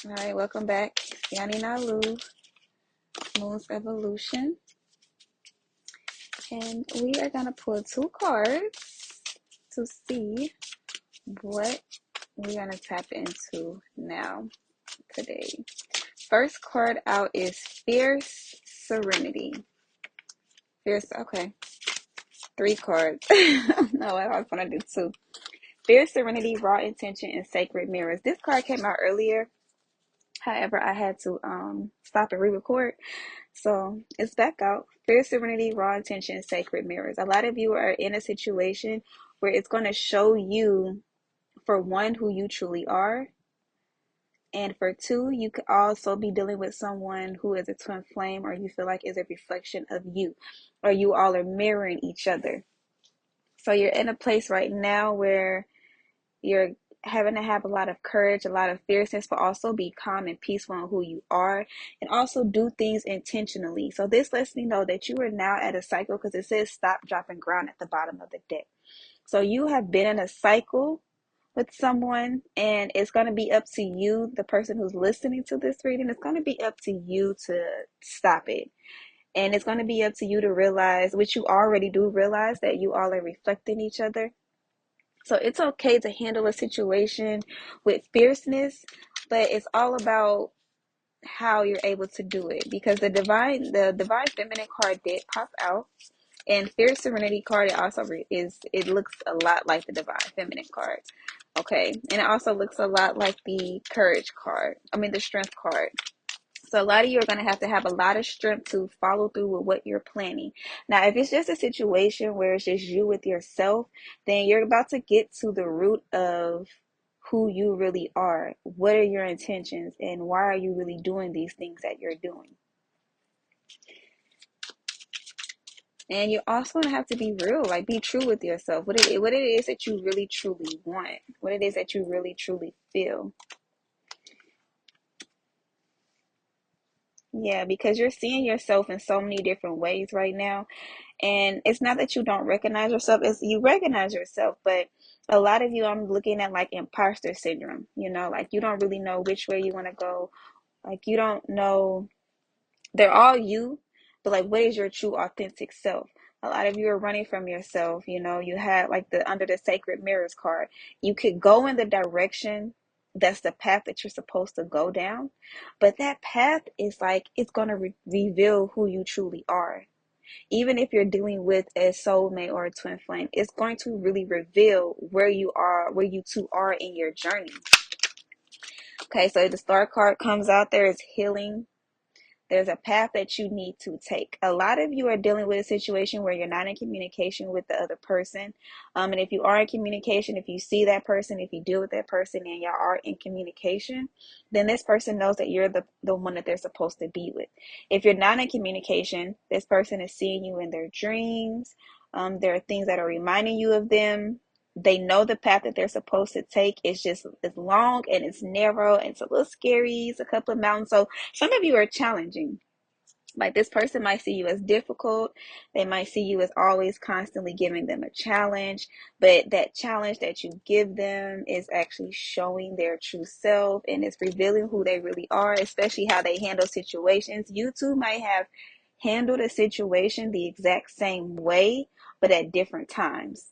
All right, welcome back. Yani Nalu, Moon's Evolution. And we are going to pull two cards to see what we're going to tap into now, today. First card out is Fierce Serenity. Okay. Three cards. No, I was going to do two. Fierce Serenity, Raw Intention, and Sacred Mirrors. This card came out earlier. However, I had to stop and re-record. So it's back out. Fierce Serenity, Raw Intention, Sacred Mirrors. A lot of you are in a situation where it's going to show you, for one, who you truly are. And for two, you could also be dealing with someone who is a twin flame, or you feel like is a reflection of you, or you all are mirroring each other. So you're in a place right now where you're having to have a lot of courage, a lot of fierceness, but also be calm and peaceful in who you are, and also do things intentionally. So this lets me know that you are now at a cycle, because it says stop, drop, and ground at the bottom of the deck. So you have been in a cycle with someone, and it's going to be up to you, the person who's listening to this reading, it's going to be up to you to stop it. And it's going to be up to you to realize, which you already do realize, that you all are reflecting each other. So it's okay to handle a situation with fierceness, but it's all about how you're able to do it, because the divine feminine card did pop out, and Fierce Serenity card, it looks a lot like the divine feminine card. Okay, and it also looks a lot like the courage card. The strength card. So a lot of you are going to have a lot of strength to follow through with what you're planning. Now, if it's just a situation where it's just you with yourself, then you're about to get to the root of who you really are. What are your intentions, and why are you really doing these things that you're doing? And you're also going to have to be real, like be true with yourself. What it is that you really truly want, what it is that you really truly feel. Yeah, because you're seeing yourself in so many different ways right now. And it's not that you don't recognize yourself, it's you recognize yourself, but a lot of you, I'm looking at like imposter syndrome, like you don't really know which way you want to go. Like you don't know, they're all you, but like what is your true authentic self? A lot of you are running from yourself. You had like the under the Sacred Mirrors card. You could go in the direction, that's the path that you're supposed to go down, but that path is like, it's going to reveal who you truly are. Even if you're dealing with a soulmate or a twin flame, it's going to really reveal where you are, where you two are in your journey. Okay, so the star card comes out, there is healing. There's a path that you need to take. A lot of you are dealing with a situation where you're not in communication with the other person. And if you are in communication, if you see that person, if you deal with that person and y'all are in communication, then this person knows that you're the one that they're supposed to be with. If you're not in communication, this person is seeing you in their dreams. There are things that are reminding you of them. They know the path that they're supposed to take. It's long and it's narrow and it's a little scary. It's a couple of mountains. So some of you are challenging. Like this person might see you as difficult. They might see you as always constantly giving them a challenge. But that challenge that you give them is actually showing their true self, and it's revealing who they really are, especially how they handle situations. You two might have handled a situation the exact same way, but at different times.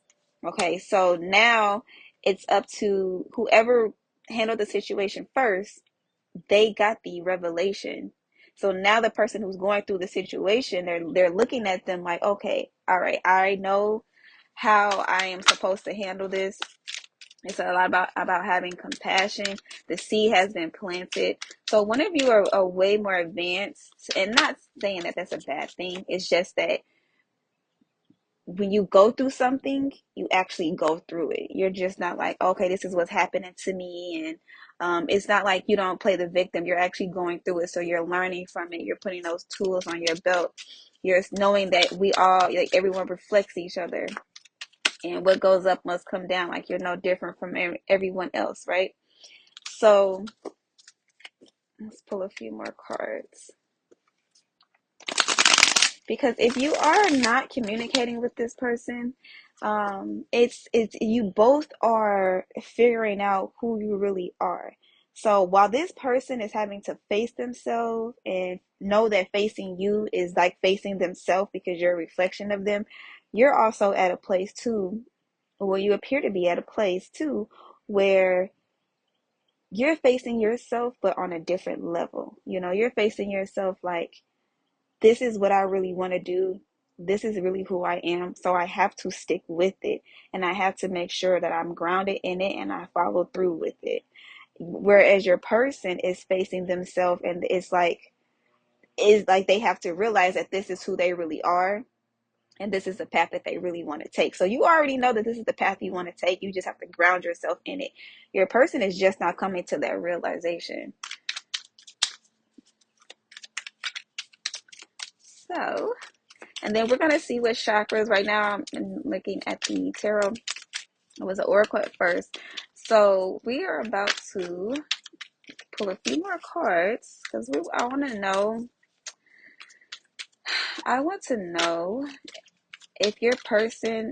Okay, so now it's up to whoever handled the situation first. They got the revelation. So now the person who's going through the situation, they're looking at them like, okay, all right, I know how I am supposed to handle this. It's a lot about having compassion. The seed has been planted. So one of you are way more advanced, and not saying that that's a bad thing. It's just that when you go through something, you actually go through it. You're just not like, okay, this is what's happening to me. And it's not like you don't play the victim. You're actually going through it. So you're learning from it. You're putting those tools on your belt. You're knowing that we all, like everyone reflects each other. And what goes up must come down. Like you're no different from everyone else, right? So let's pull a few more cards. Because if you are not communicating with this person, it's you both are figuring out who you really are. So while this person is having to face themselves and know that facing you is like facing themselves because you're a reflection of them, you're also at a place too, well, you appear to be at a place too, where you're facing yourself, but on a different level. You know, you're facing yourself like, this is what I really want to do. This is really who I am. So I have to stick with it. And I have to make sure that I'm grounded in it and I follow through with it. Whereas your person is facing themselves and it's like they have to realize that this is who they really are. And this is the path that they really want to take. So you already know that this is the path you want to take. You just have to ground yourself in it. Your person is just not coming to that realization. So, and then we're going to see what chakras right now. I'm looking at the tarot. It was an oracle at first. So we are about to pull a few more cards because I want to know if your person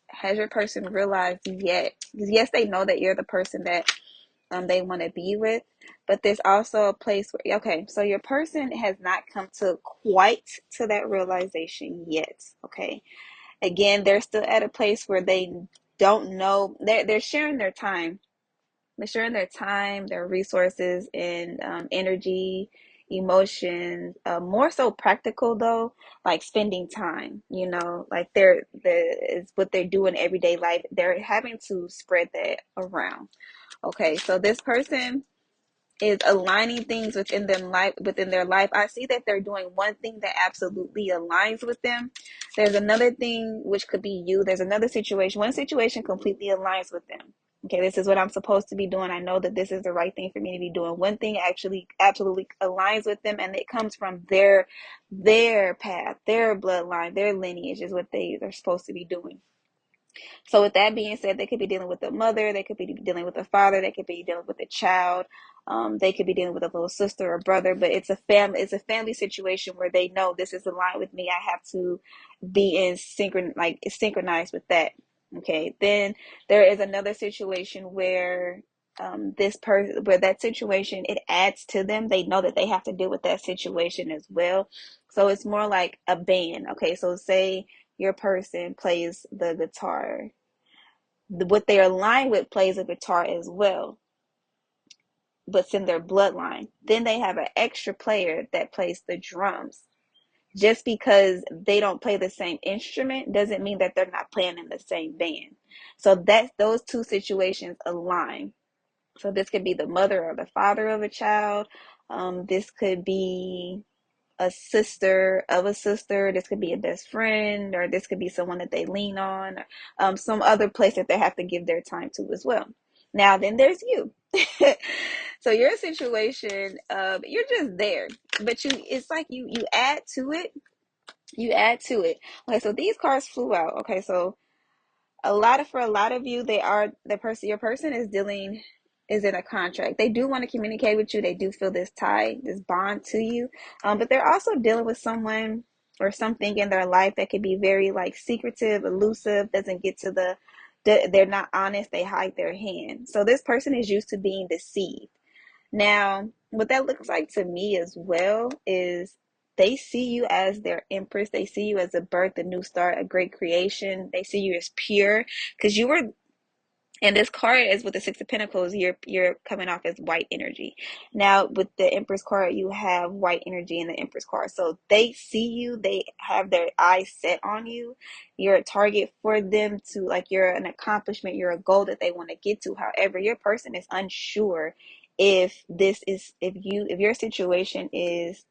has your person realized yet? Because yes, they know that you're the person that they want to be with, but there's also a place where, okay, so your person has not come to quite to that realization yet. Okay, again, they're still at a place where they don't know. They're sharing their time. They're sharing their time, their resources, and energy, emotions. More so practical though, like spending time. You know, like is what they're doing everyday life. They're having to spread that around. Okay, so this person is aligning things within their life. I see that they're doing one thing that absolutely aligns with them. There's another thing which could be you. There's another situation. One situation completely aligns with them. Okay, this is what I'm supposed to be doing. I know that this is the right thing for me to be doing. One thing actually absolutely aligns with them, and it comes from their path, their bloodline, their lineage is what they are supposed to be doing. So with that being said, they could be dealing with a mother, they could be dealing with a father, they could be dealing with a child, they could be dealing with a little sister or brother, but it's a family situation where they know this is aligned with me. I have to be synchronized with that. Okay. Then there is another situation where where that situation, it adds to them. They know that they have to deal with that situation as well. So it's more like a band. Okay. So say your person plays the guitar, what they're aligned with plays a guitar as well, but it's in their bloodline. Then they have an extra player that plays the drums. Just because they don't play the same instrument doesn't mean that they're not playing in the same band. So that's those two situations align. So this could be the mother or the father of a child. This could be a sister of a sister. This could be a best friend, or this could be someone that they lean on, some other place that they have to give their time to as well. Now, then there's you. So your situation, you're just there, but it's like you add to it. You add to it. Okay, so these cards flew out. Okay, so for a lot of you, your person is in a contract. They do want to communicate with you. They do feel this tie, this bond to you. But they're also dealing with someone or something in their life that could be very like secretive, elusive, doesn't get to they're not honest, they hide their hand. So this person is used to being deceived. Now, what that looks like to me as well is they see you as their empress. They see you as a birth, a new start, a great creation. They see you as pure because you were. And this card is with the Six of Pentacles. You're coming off as white energy. Now with the Empress card, you have white energy in the Empress card. So they see you. They have their eyes set on you. You're a target for them to like. You're an accomplishment. You're a goal that they want to get to. However, your person is unsure if your situation is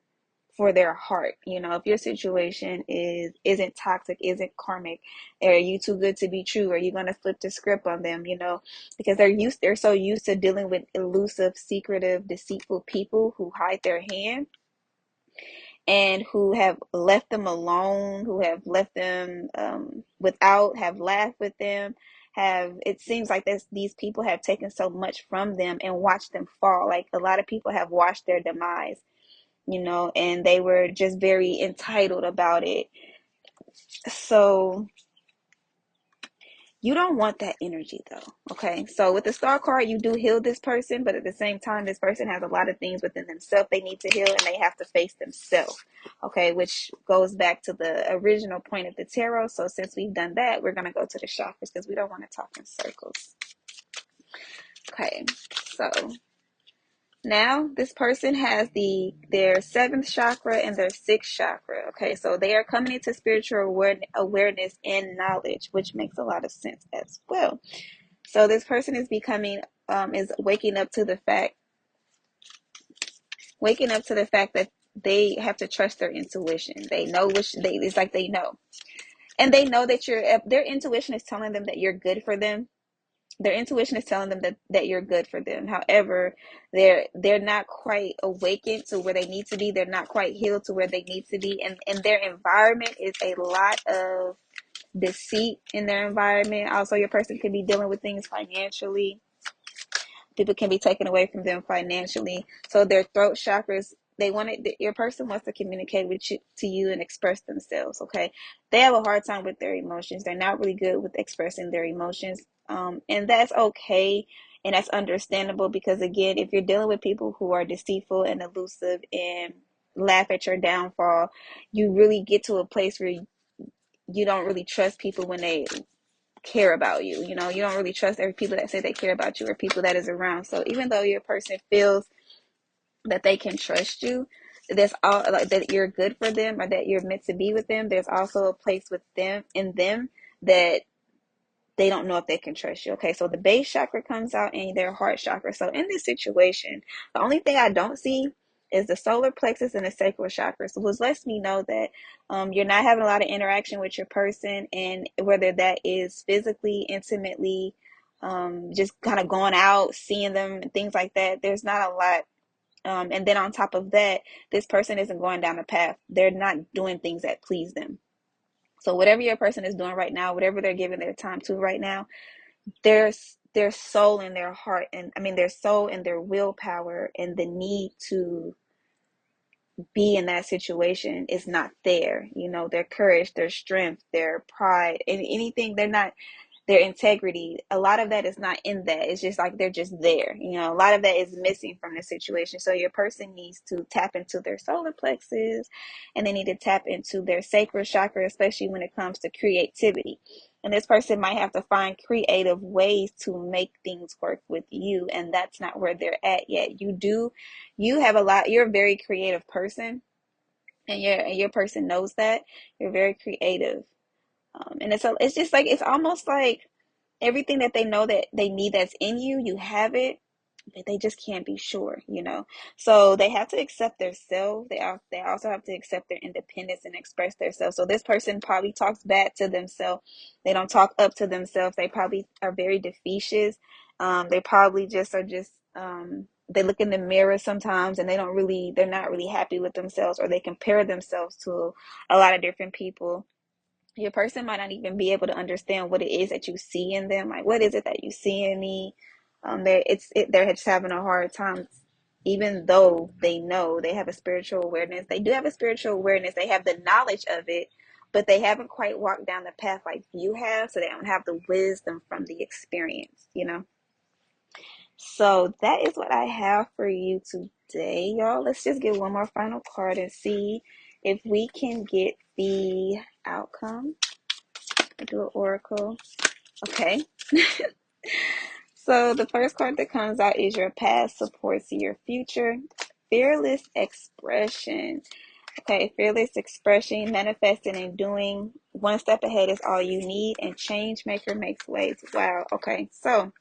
for their heart. You know, if your situation isn't toxic, isn't karmic, are you too good to be true? Are you gonna flip the script on them? You know, because they're so used to dealing with elusive, secretive, deceitful people who hide their hand and who have left them alone, who have left them have laughed with them. It seems like these people have taken so much from them and watched them fall. Like a lot of people have watched their demise, you know, and they were just very entitled about it. So You don't want that energy though. Okay. So with the star card, you do heal this person, but at the same time, this person has a lot of things within themselves they need to heal and they have to face themselves. Okay. Which goes back to the original point of the tarot. So since we've done that, we're going to go to the chakras because we don't want to talk in circles. Okay. So now this person has their seventh chakra and their sixth chakra. Okay. So they are coming into spiritual awareness and knowledge, which makes a lot of sense as well. So this person is is waking up to the fact that they have to trust their intuition. They know it's like they know. And they know that their intuition is telling them that you're good for them. Their intuition is telling them that you're good for them. However, they're not quite awakened to where they need to be. They're not quite healed to where they need to be. And their environment is a lot of deceit in their environment. Also, your person could be dealing with things financially. People can be taken away from them financially. So their throat chakras, your person wants to communicate to you and express themselves. Okay, they have a hard time with their emotions. They're not really good with expressing their emotions, and that's okay and that's understandable because again, if you're dealing with people who are deceitful and elusive and laugh at your downfall, you really get to a place where you don't really trust people when they care about you. You know, you don't really trust every people that say they care about you or people that is around. So even though your person feels that they can trust you, there's all like that you're good for them or that you're meant to be with them, there's also a place with them that they don't know if they can trust you. Okay, so the base chakra comes out and their heart chakra. So in this situation, the only thing I don't see is the solar plexus and the sacral chakra. So which lets me know that you're not having a lot of interaction with your person, and whether that is physically, intimately, just kind of going out, seeing them, and things like that. There's not a lot. And then on top of that, this person isn't going down the path. They're not doing things that please them. So whatever your person is doing right now, whatever they're giving their time to right now, their soul and their heart, and I mean their soul and their willpower and the need to be in that situation is not there. You know, their courage, their strength, their pride, and anything, they're not, their integrity, a lot of that is not in that. It's just like they're just there. You know, a lot of that is missing from the situation. So your person needs to tap into their solar plexus and they need to tap into their sacral chakra, especially when it comes to creativity. And this person might have to find creative ways to make things work with you. And that's not where they're at yet. You have you're a very creative person, and your person knows that. You're very creative. And it's just like, it's almost like everything that they know that they need that's in you, you have it, but they just can't be sure, you know. So they have to accept their self. They also have to accept their independence and express themselves. So this person probably talks bad to themselves. They don't talk up to themselves. They probably are very defeatious. They probably just are just they look in the mirror sometimes and they're not really happy with themselves, or they compare themselves to a lot of different people. Your person might not even be able to understand what it is that you see in them. Like, what is it that you see in me? They're just having a hard time, even though they know they have a spiritual awareness. They do have a spiritual awareness. They have the knowledge of it, but they haven't quite walked down the path like you have, so they don't have the wisdom from the experience, you know? So that is what I have for you today, y'all. Let's just get one more final card and see if we can get the outcome. I do an oracle. Okay. So the first card that comes out is your past supports your future. Fearless expression. Okay, fearless expression, manifesting and doing. One step ahead is all you need, and change maker makes waves. Wow. Okay, so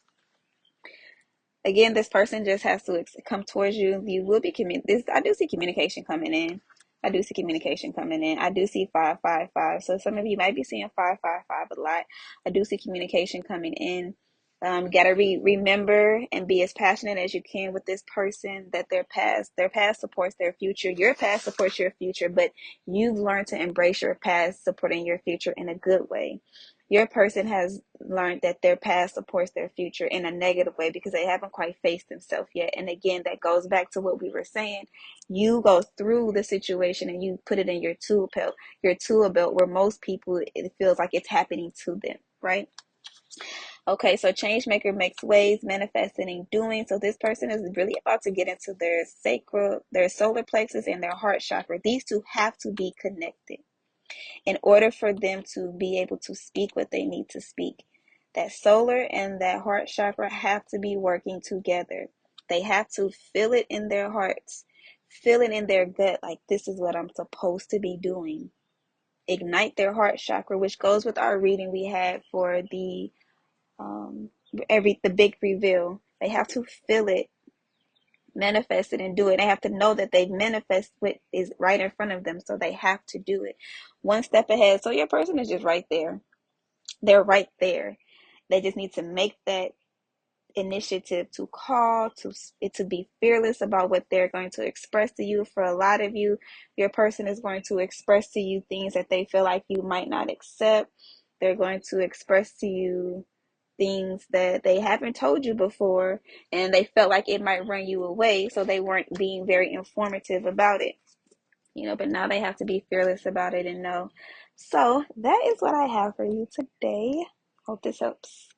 again, this person just has to come towards you. You will be this. I do see communication coming in. I do see communication coming in. I do see 555. So some of you might be seeing 555 a lot. I do see communication coming in. Gotta remember and be as passionate as you can with this person, that their past supports their future. Your past supports your future, but you've learned to embrace your past supporting your future in a good way. Your person has learned that their past supports their future in a negative way because they haven't quite faced themselves yet. And again, that goes back to what we were saying. You go through the situation and you put it in your tool belt where most people, it feels like it's happening to them, right? Okay, so change maker makes waves, manifesting and doing. So this person is really about to get into their sacral, their solar plexus, and their heart chakra. These two have to be connected in order for them to be able to speak what they need to speak. That solar and that heart chakra have to be working together. They have to feel it in their hearts, feel it in their gut, like this is what I'm supposed to be doing. Ignite their heart chakra, which goes with our reading we had for um, the big reveal. They have to feel it, manifest it, and do it. They have to know that they manifest what is right in front of them, so they have to do it one step ahead. So your person is just right there. They're right there. They just need to make that initiative to call, to be fearless about what they're going to express to you. For a lot of you, your person is going to express to you things that they feel like you might not accept. They're going to express to you things that they haven't told you before, and they felt like it might run you away, so they weren't being very informative about it. But now they have to be fearless about it and know. So that is what I have for you today. Hope this helps.